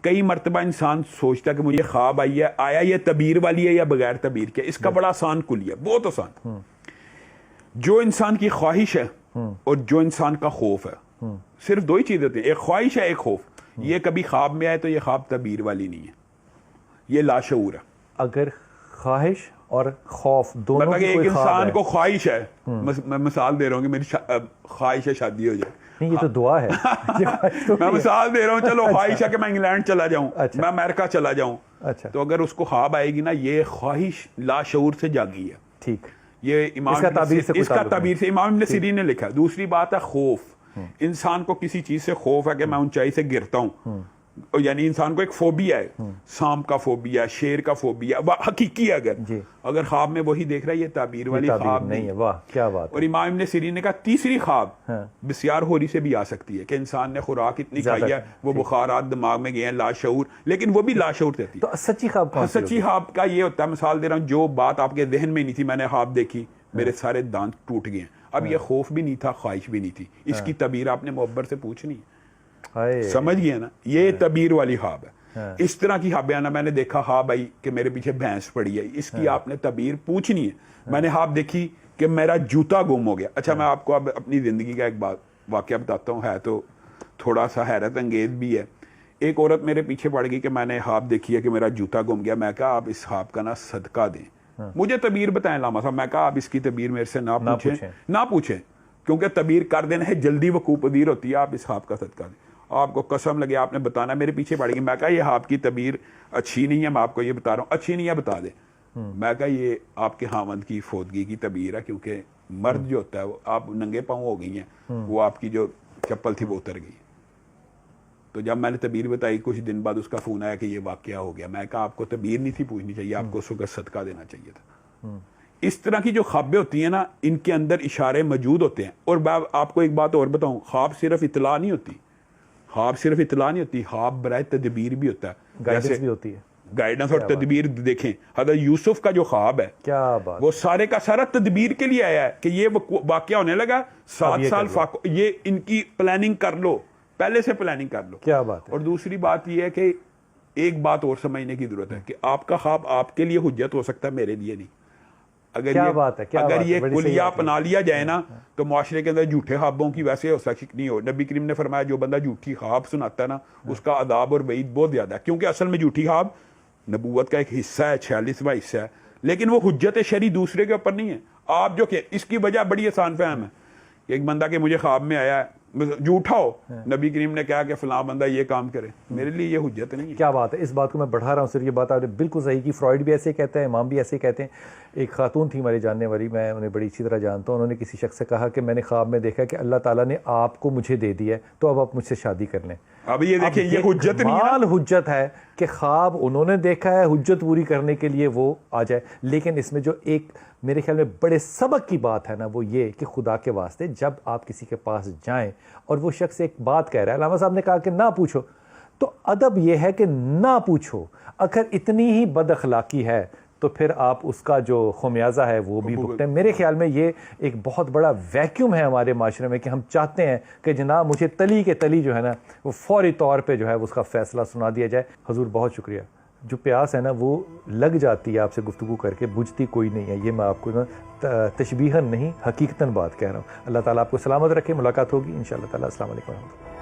کئی مرتبہ انسان سوچتا ہے کہ مجھے خواب آئی ہے، آیا یہ تعبیر والی ہے یا بغیر تعبیر کے. اس کا بڑا آسان کلیہ، بہت آسان. جو انسان کی خواہش ہے اور جو انسان کا خوف ہے، صرف دو ہی چیزیں ہوتی ہیں، ایک خواہش ہے ایک خوف. یہ کبھی خواب میں آئے تو یہ خواب تعبیر والی نہیں ہے، یہ لاشعور ہے. اگر خواہش اور خوف دونوں مطلب کی ایک کوئی خواب انسان ہے، کو خواہش ہے، میں مثال دے رہا ہوں کہ میری خواہش ہے شادی ہو جائے. نہیں یہ تو دعا ہے. میں مثال دے رہا ہوں، چلو خواہش ہے کہ میں انگلینڈ چلا جاؤں، میں امریکہ چلا جاؤں. اچھا تو اگر اس کو خواب آئے گی نا، یہ خواہش لاشعور سے جاگی ہے. ٹھیک، یہ امام اس کا تعبیر سے امام ابن سیرین نے لکھا. دوسری بات ہے خوف. انسان کو کسی چیز سے خوف ہے کہ میں اونچائی سے گرتا ہوں، یعنی انسان کو ایک فوبیا ہے، سانپ کا فوبیا، شیر کا فوبیا، حقیقی ہے. اگر خواب میں وہی دیکھ رہا ہے، یہ تعبیر والی خواب نہیں ہے. واہ کیا بات. اور امام ابن سیرین نے کہا تیسری خواب بسیار ہوری سے بھی آ سکتی ہے، کہ انسان نے خوراک اتنی کھائی ہے، وہ بخارات دماغ میں گئے ہیں، لاشعور، لیکن وہ بھی لاشعور رہتی ہے. تو سچی خواب کون سی؟ سچی خواب کا یہ ہوتا ہے، مثال دے رہا ہوں، جو بات آپ کے ذہن میں نہیں تھی، میں نے خواب دیکھی میرے سارے دانت ٹوٹ گئے ہیں. اب یہ خوف بھی نہیں تھا، خواہش بھی نہیں تھی، اس کی تعبیر آپ نے معبر سے پوچھنی ہے. سمجھ گئے نا، یہ تعبیر والی خواب ہے. اس طرح کی خواب آنا، میں نے دیکھا خواب آئی کہ میرے پیچھے بھینس پڑی ہے، اس کی آپ نے تعبیر پوچھنی ہے. میں نے خواب دیکھی کہ میرا جوتا گم ہو گیا. اچھا میں آپ کو اب اپنی زندگی کا ایک واقعہ بتاتا ہوں، ہے تو تھوڑا سا حیرت انگیز بھی ہے. ایک عورت میرے پیچھے پڑ گئی کہ میں نے خواب دیکھی ہے کہ میرا جوتا گم گیا. میں کہا آپ اس خواب کا نا صدقہ دیں، مجھے تعبیر بتائیں علامہ صاحب. میں کہا آپ اس کی تعبیر میرے سے نہ پوچھیں کیونکہ تعبیر کر دینا ہے جلدی وقوع پذیر ہوتی ہے. آپ اس خواب کا صدقہ دیں. آپ کو قسم لگے آپ نے بتانا. میرے پیچھے پڑ گئی. میں کہا یہ آپ کی تعبیر اچھی نہیں ہے، میں آپ کو یہ بتا رہا ہوں، اچھی نہیں ہے بتا دیں. میں کہا یہ آپ کے خاوند کی فوتگی کی تعبیر ہے، کیونکہ مرد جو ہوتا ہے وہ آپ ننگے پاؤں ہو گئی ہیں، وہ آپ کی جو چپل تھی وہ اتر گئی. تو جب میں نے تعبیر بتائی کچھ دن بعد اس کا فون آیا کہ یہ واقعہ ہو گیا. میں کہا آپ کو تعبیر نہیں تھی پوچھنی چاہیے، آپ کو اس وقت صدقہ دینا چاہیے تھا. اس طرح کی جو خوابیں ہوتی ہیں نا، ان کے اندر اشارے موجود ہوتے ہیں. اور میں آپ کو ایک بات اور بتاؤں، خواب صرف اطلاع نہیں ہوتی، خواب برائے تدبیر بھی ہوتا ہے، گائیڈنس بھی ہوتی ہے. گائیڈنس اور تدبیر دیکھیں. حضرت یوسف کا جو خواب ہے، کیا بات، وہ سارے کا سارا تدبیر کے لیے آیا ہے کہ یہ واقعہ ہونے لگا 7 سال یہ ان کی پلاننگ کر لو، پہلے سے پلاننگ کر لو. کیا بات ہے. اور دوسری بات یہ ہے کہ ایک بات اور سمجھنے کی ضرورت ہے کہ آپ کا خواب آپ کے لیے حجت ہو سکتا ہے، میرے لیے نہیں. اگر یہ کلیہ اپنا لیا جائے نا تو معاشرے کے اندر جھوٹے خوابوں کی ویسے ہو سکتی نہیں ہو. نبی کریم نے فرمایا جو بندہ جھوٹی خواب سناتا ہے نا، اس کا عذاب اور وعید بہت زیادہ ہے. کیونکہ اصل میں جھوٹی خواب نبوت کا ایک حصہ ہے، 46واں حصہ ہے، لیکن وہ حجت شرعی دوسرے کے اوپر نہیں ہے. آپ جو کہ اس کی وجہ بڑی آسان فہم ہے. ایک بندہ کہ مجھے خواب میں آیا ہے جھوٹا ہو، نبی کریم نے کہا کہ فلاں بندہ یہ کام کرے، میرے لیے یہ حجت نہیں ہے. کیا بات ہے. اس بات کو میں بڑھا رہا ہوں، صرف یہ بات آپ نے بالکل صحیح کی. فرائڈ بھی ایسے کہتے ہیں، امام بھی ایسے کہتے ہیں. ایک خاتون تھی ہماری جاننے والی، میں انہیں بڑی اچھی طرح جانتا ہوں. انہوں نے کسی شخص سے کہا کہ میں نے خواب میں دیکھا کہ اللہ تعالیٰ نے آپ کو مجھے دے دیا ہے، تو اب آپ مجھ سے شادی کر لیں. اب یہ دیکھیں، یہ حجت نہیں ہے، حجت ہے کہ خواب انہوں نے دیکھا ہے، حجت پوری کرنے کے لیے وہ آ جائے. لیکن اس میں جو ایک میرے خیال میں بڑے سبق کی بات ہے نا، وہ یہ کہ خدا کے واسطے جب آپ کسی کے پاس جائیں اور وہ شخص ایک بات کہہ رہا ہے، علامہ صاحب نے کہا کہ نہ پوچھو، تو ادب یہ ہے کہ نہ پوچھو. اگر اتنی ہی بد اخلاقی ہے تو پھر آپ اس کا جو خمیازہ ہے وہ بھی بھگتیں. میرے خیال میں یہ ایک بہت بڑا ویکیوم ہے ہمارے معاشرے میں کہ ہم چاہتے ہیں کہ جناب مجھے تلی کے تلی جو ہے نا وہ فوری طور پہ جو ہے اس کا فیصلہ سنا دیا جائے. حضور بہت شکریہ. جو پیاس ہے نا وہ لگ جاتی ہے آپ سے گفتگو کر کے، بجھتی کوئی نہیں ہے. یہ میں آپ کو نا تشبیہاً نہیں حقیقتاً بات کہہ رہا ہوں. اللہ تعالیٰ آپ کو سلامت رکھے. ملاقات ہوگی انشاءاللہ تعالیٰ. السلام علیکم.